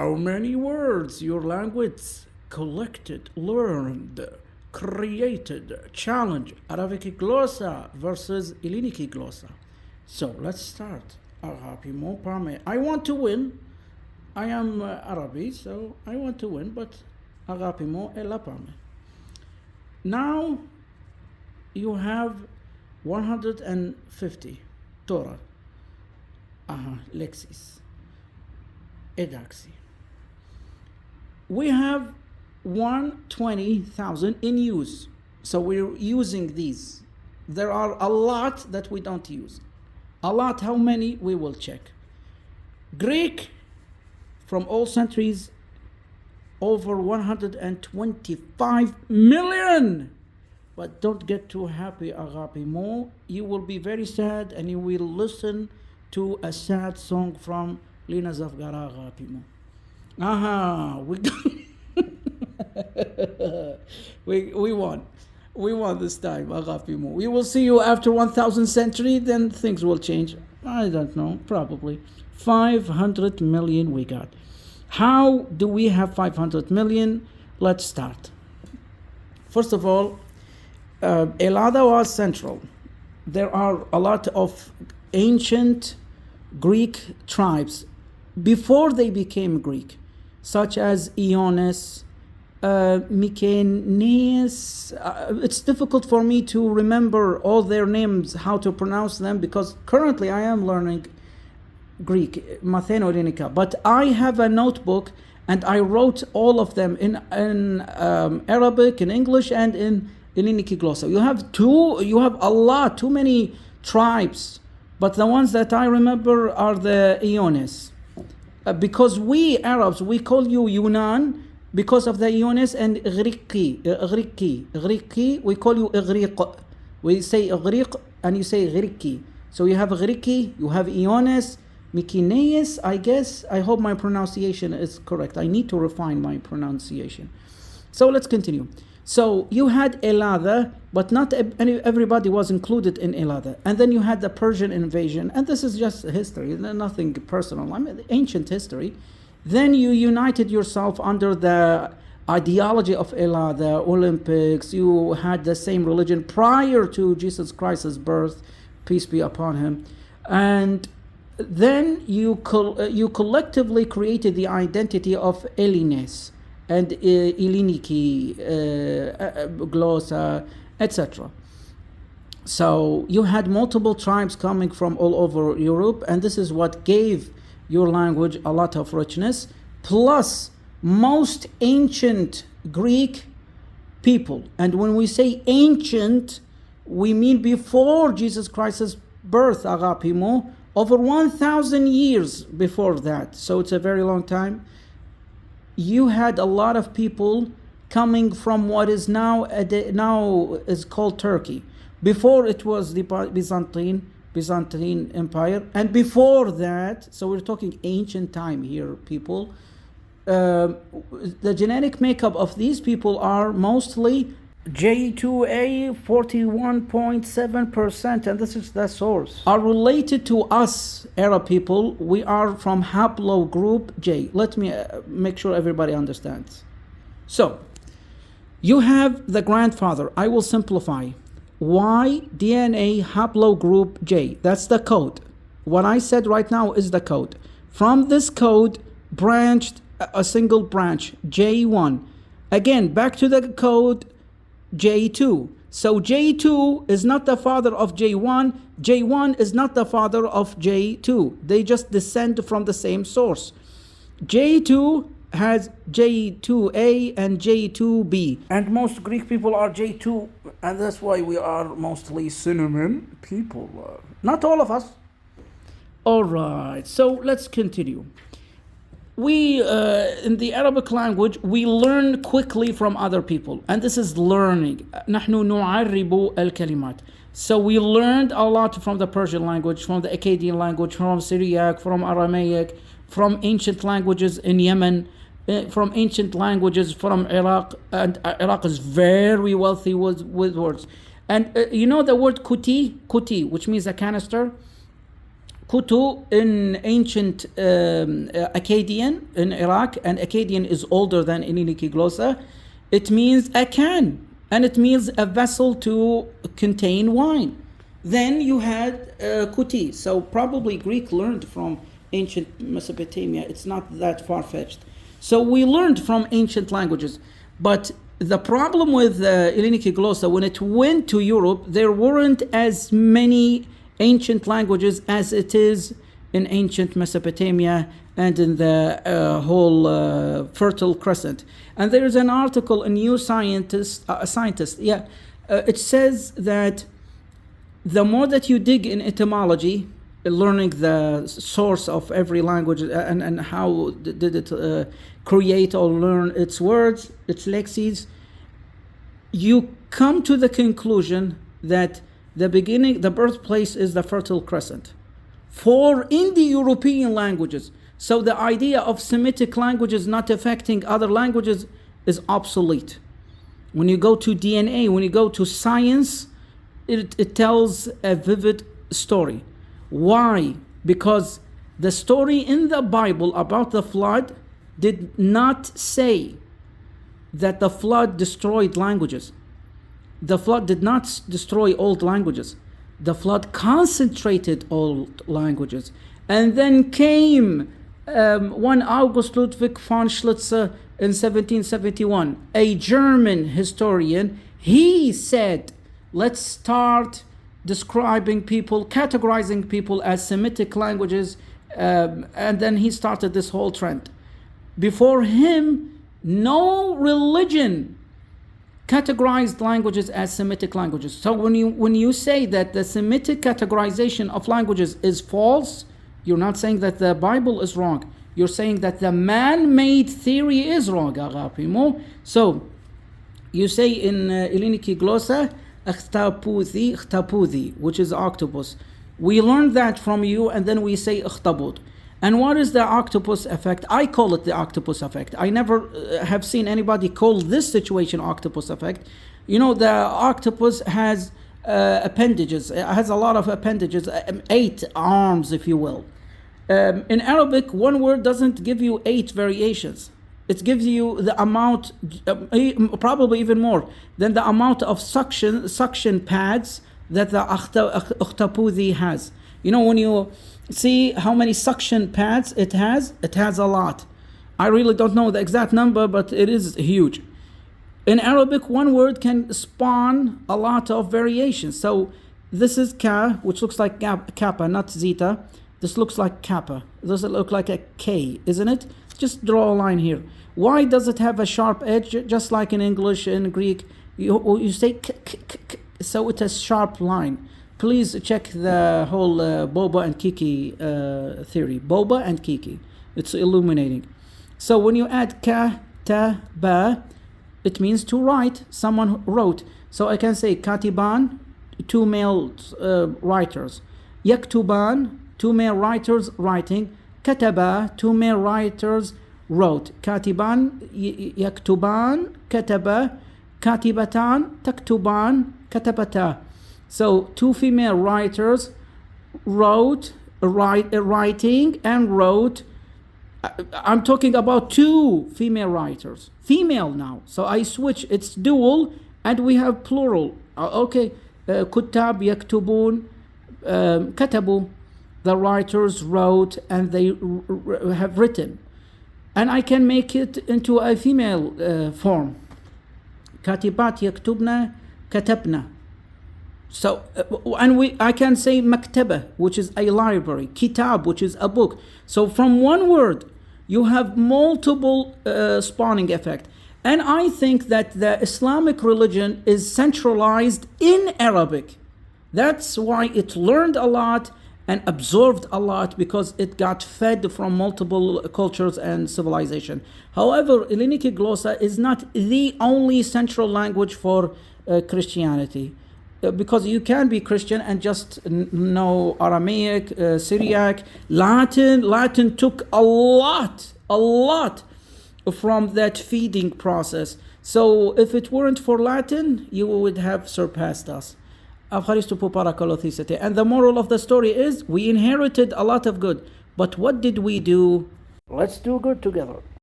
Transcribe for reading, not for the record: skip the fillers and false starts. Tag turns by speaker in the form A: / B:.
A: how many words your language collected, learned, created, challenge. Arabic glossa versus Hellenic glossa. So let's start. I want to win. I am Arabic, so I want to win, but agapimo e la pame. Now you have 150 Torah, Lexis, Edaxi. We have 120,000 in use, so we're using these. There are a lot that we don't use. A lot, how many? We will check. Greek, from all centuries, over 125 million. But don't get too happy, agapimo. You will be very sad and you will listen to a sad song from Lina Zavgara, agapimo. We won. We won this time, agapimo. We will see you after 1000 century, then things will change. I don't know, probably. 500 million we got. How do we have 500 million? Let's start. First of all, Ellada was central. There are a lot of ancient Greek tribes before they became Greek, such as Ionis, Mycenaeus. It's difficult for me to remember all their names, how to pronounce them, because currently I am learning Greek, Matheno-Hellenic, but I have a notebook and I wrote all of them in Arabic, in English, and in Hellenic glossa. You have a lot, too many tribes, but the ones that I remember are the Ionis. Because we Arabs, we call you Yunan because of the Ionis, and Griki, we call you Igriq. We say Igriq and you say Griki. So you have Griki, you have Ionis, Mycenaeus, I guess. I hope my pronunciation is correct. I need to refine my pronunciation. So let's continue. So you had Ellada, but not everybody was included in Ellada. And then you had the Persian invasion, and this is just history, nothing personal. I mean, ancient history. Then you united yourself under the ideology of Ellada, Olympics. You had the same religion prior to Jesus Christ's birth, peace be upon him. And then you collectively created the identity of Hellenes and Helleniki, glossa, etc. So you had multiple tribes coming from all over Europe, and this is what gave your language a lot of richness, plus most ancient Greek people. And when we say ancient, we mean before Jesus Christ's birth, agapimo, over 1,000 years before that. So it's a very long time. You had a lot of people coming from what is now is called Turkey. Before it was the Byzantine Empire, and before that, so we're talking ancient time here, people. The genetic makeup of these people are mostly J2A, 41.7%, and this is the source, are related to us, Arab people. We are from haplogroup J. Let me make sure everybody understands. So, you have the grandfather. I will simplify. Y DNA haplogroup J. That's the code. What I said right now is the code. From this code branched a single branch, J1. Again, back to the code, J2. So J2 is not the father of J1. J1 is not the father of J2. They just descend from the same source. J2 has J2A and J2B. And most Greek people are J2, and that's why we are mostly cinnamon people. Not all of us. All right, so let's continue. We, in the Arabic language, we learn quickly from other people, and this is learning. نحن نعرب الكلمات. So we learned a lot from the Persian language, from the Akkadian language, from Syriac, from Aramaic, from ancient languages in Yemen, from ancient languages from Iraq, and Iraq is very wealthy with words. And you know the word kuti, which means a canister? Kutu in ancient Akkadian in Iraq, and Akkadian is older than Illinic glossa. It means a can, and it means a vessel to contain wine. Then you had Kuti. So probably Greek learned from ancient Mesopotamia. It's not that far-fetched. So we learned from ancient languages. But the problem with Illinic glossa, when it went to Europe, there weren't as many ancient languages as it is in ancient Mesopotamia and in the whole Fertile Crescent. And there's an article in New Scientist, it says that the more that you dig in etymology, learning the source of every language and how did it create or learn its words, its lexemes, you come to the conclusion that the birthplace is the Fertile Crescent for Indo-European languages. So the idea of Semitic languages not affecting other languages is obsolete. When you go to DNA, when you go to science, it tells a vivid story. Why? Because the story in the Bible about the flood did not say that the flood destroyed languages. The flood did not destroy old languages. The flood concentrated old languages. And then came one August Ludwig von Schlitzer in 1771, a German historian. He said, let's start describing people, categorizing people as Semitic languages, and then he started this whole trend. Before him, no religion categorized languages as Semitic languages. So when you say that the Semitic categorization of languages is false, you're not saying that the Bible is wrong. You're saying that the man-made theory is wrong, Agapimo. So you say in Illinic glossa, اختبوذي, which is octopus. We learned that from you, and then we say اختبوذ. And what is the octopus effect? I call it the octopus effect. I never have seen anybody call this situation octopus effect. You know, the octopus has appendages. It has a lot of appendages, 8 arms, if you will. In Arabic, one word doesn't give you 8 variations. It gives you the amount, probably even more, than the amount of suction pads that the Akhtapoudi has. You know, when you see how many suction pads it has a lot. I really don't know the exact number, but it is huge. In Arabic, one word can spawn a lot of variations. So this is ka, which looks like kappa, not zeta. This looks like kappa. Does it look like a K, isn't it? Just draw a line here. Why does it have a sharp edge? Just like in English and Greek, you say so it's a sharp line. Please check the whole Boba and Kiki theory. Boba and Kiki. It's illuminating. So when you add ka, ta, ba, it means to write. Someone wrote. So I can say katiban, 2 male writers. Yaktuban, 2 male writers writing. Kataba, 2 male writers wrote. Katiban, yaktuban, kataba, katibatan, taktuban, katabata. So 2 female writers wrote, writing and wrote. I'm talking about 2 female writers. Female now. So I switch. It's dual and we have plural. Okay. Kutab, yaktubun, katabu. The writers wrote and they have written. And I can make it into a female form. Katibat yaktubna, katabna. So, I can say maktaba, which is a library, kitab, which is a book. So from one word, you have multiple spawning effect. And I think that the Islamic religion is centralized in Arabic. That's why it learned a lot and absorbed a lot, because it got fed from multiple cultures and civilization. However, Illinic glossa is not the only central language for Christianity. Because you can be Christian and just know Aramaic, Syriac, Latin. Latin took a lot from that feeding process. So if it weren't for Latin, you would have surpassed us. Ευχαριστώ που παρακολουθήσατε. And the moral of the story is we inherited a lot of good. But what did we do? Let's do good together.